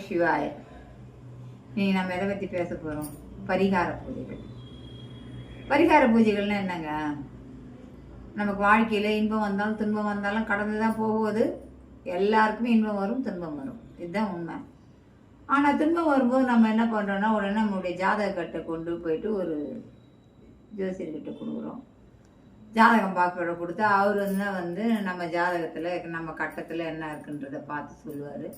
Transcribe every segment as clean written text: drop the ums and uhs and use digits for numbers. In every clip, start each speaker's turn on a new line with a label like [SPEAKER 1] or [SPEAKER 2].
[SPEAKER 1] சிவாய. நீ நம்ம எதை பற்றி பேச போகிறோம்? பரிகார பூஜைகள். பரிகார பூஜைகள்னா என்னங்க? நமக்கு வாழ்க்கையில் இன்பம் வந்தாலும் துன்பம் வந்தாலும் கடந்து தான் போகுது. எல்லாருக்குமே இன்பம் வரும், துன்பம் வரும், இதுதான் உண்மை. ஆனால் துன்பம் வரும்போது நம்ம என்ன பண்ணுறோன்னா, உடனே நம்மளுடைய ஜாதகத்தை கொண்டு போயிட்டு ஒரு ஜோசியர்கிட்ட கொடுக்குறோம். ஜாதகம் பார்க்குற கொடுத்தா அவர் வந்து நம்ம ஜாதகத்தில் நம்ம கட்டத்தில் என்ன இருக்குன்றதை பார்த்து சொல்லுவார்.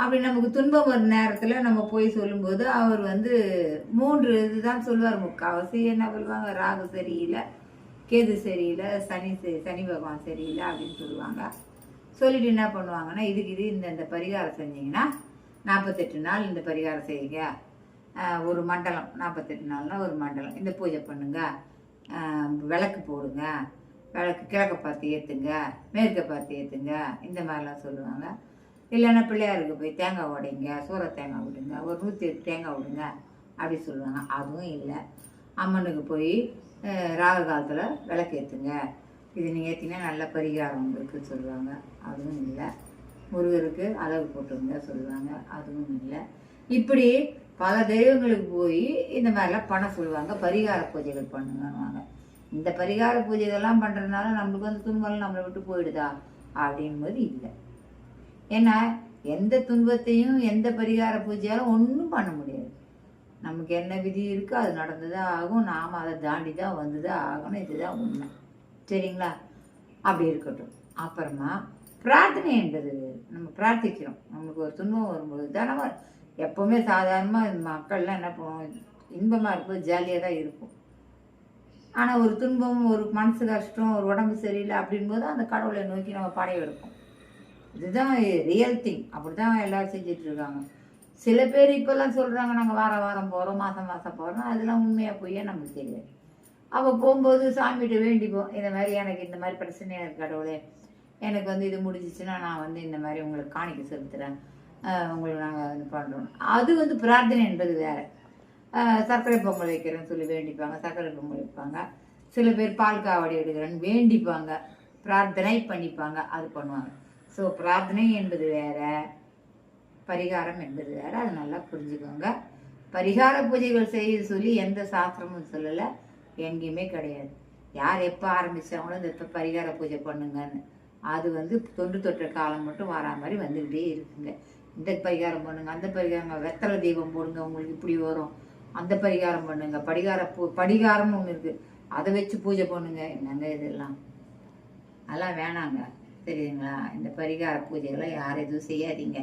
[SPEAKER 1] அப்படி நமக்கு துன்பம் வர நேரத்தில் நம்ம போய் சொல்லும்போது அவர் 3 இதுதான் சொல்லுவார். முக்கால்வாசி என்ன சொல்லுவாங்க, ராகு சரியில்லை, கேது சரியில்லை, சனி பகவான் சரியில்லை அப்படின்னு சொல்லுவாங்க. சொல்லிட்டு என்ன பண்ணுவாங்கன்னா, இதுக்கு இந்த பரிகாரம் செஞ்சீங்கன்னா 48 நாள் இந்த பரிகாரம் செய்யுங்க. ஒரு மண்டலம் 48 நாள்னா ஒரு மண்டலம் இந்த பூஜை பண்ணுங்க, விளக்கு போடுங்க, விளக்கு கிழக்க பார்த்து ஏற்றுங்க, மேற்க பார்த்து ஏற்றுங்க, இந்த மாதிரிலாம் சொல்லுவாங்க. இல்லைன்னா பிள்ளையாருக்கு போய் தேங்காய் உடைங்க, சூற தேங்காய் விடுங்க, ஒரு 108 தேங்காய் விடுங்க அப்படி சொல்லுவாங்க. அதுவும் இல்லை. அம்மனுக்கு போய் ராகு காலத்தில் விளக்கு ஏற்றுங்க, இது நீங்கள் ஏற்றினா நல்ல பரிகாரம் உங்களுக்கு சொல்லுவாங்க. அதுவும் இல்லை. முருகருக்கு அளவு போட்டுருங்க சொல்லுவாங்க. அதுவும் இல்லை. இப்படி பல தெய்வங்களுக்கு போய் இந்த மாதிரிலாம் பண்ண சொல்லுவாங்க. பரிகார பூஜைகள் பண்ணுங்கன்னுவாங்க. இந்த பரிகார பூஜைகள்லாம் பண்ணுறதுனால நம்மளுக்கு துன்பம் நம்மளை விட்டு போயிடுதா அப்படின்போது இல்லை. ஏன்னா எந்த துன்பத்தையும் எந்த பரிகார பூஜையாலும் ஒன்றும் பண்ண முடியாது. நமக்கு என்ன விதி இருக்கோ அது நடந்துதான் ஆகும். நாம் அதை தாண்டி தான் வந்துதான் ஆகணும். இதுதான் உண்மை. சரிங்களா? அப்படி இருக்கட்டும். அப்புறமா பிரார்த்தனை என்பது, நம்ம பிரார்த்திக்கிறோம். நமக்கு ஒரு துன்பம் வரும்போது தினமும் எப்போவுமே சாதாரணமாக மக்கள்லாம் என்ன பண்ணுவோம், இன்பமாக இருக்கும்போது ஜாலியாக தான் இருக்கும். ஆனால் ஒரு துன்பம், ஒரு மனசு கஷ்டம், ஒரு உடம்பு சரியில்லை அப்படின்போது அந்த கடவுளை நோக்கி நம்ம படைய எடுப்போம். இதுதான் ரியல் திங். அப்படி தான் எல்லோரும் செஞ்சிட்ருக்காங்க. சில பேர் இப்போல்லாம் சொல்கிறாங்க, நாங்கள் வாரம் வாரம் போகிறோம், மாதம் மாதம் போகிறோம். அதெல்லாம் உண்மையாக போய் நமக்கு தெரியாது. அப்போ போகும்போது சாமிகிட்ட வேண்டிப்போம், இந்த மாதிரி எனக்கு இந்த மாதிரி பிரச்சனையாக இருக்குது கடவுளே, எனக்கு இது முடிஞ்சிச்சுன்னா நான் இந்த மாதிரி உங்களுக்கு காணிக்கை செலுத்துகிறேன், உங்களுக்கு நாங்கள் இது பண்ணுறோம். அது பிரார்த்தனை என்பது வேறு. சர்க்கரை பொங்கல் வைக்கிறேன்னு சொல்லி வேண்டிப்பாங்க, சர்க்கரை பொங்கல் வைப்பாங்க. சில பேர் பால் காவடி எடுக்கிறேன்னு வேண்டிப்பாங்க, பிரார்த்தனை பண்ணிப்பாங்க, அது பண்ணுவாங்க. ஸோ பிரார்த்தனை என்பது வேற, பரிகாரம் என்பது வேற. அதை நல்லா புரிஞ்சுக்கோங்க. பரிகார பூஜைகள் செய்ய சொல்லி எந்த சாஸ்திரமும் சொல்லலை, எங்கேயுமே கிடையாது. யார் எப்போ ஆரம்பித்தாங்களோ இந்த பரிகார பூஜை பண்ணுங்கன்னு, அது தொன்று தொற்ற காலம் மட்டும் வரா மாதிரி வந்துக்கிட்டே இருக்குங்க. இந்த பரிகாரம் பண்ணுங்க, அந்த பரிகாரம், வெத்தலை தெய்வம் போடுங்க உங்களுக்கு இப்படி வரும், அந்த பரிகாரம் பண்ணுங்க, படிகாரம்னு ஒன்று இருக்குது, அதை வச்சு பூஜை பண்ணுங்க. என்னங்க இதெல்லாம்? அதெல்லாம் வேணாங்க. தெரியுதுங்களா? இந்த பரிகார பூஜைகளை யாரும் எதுவும் செய்யாதீங்க.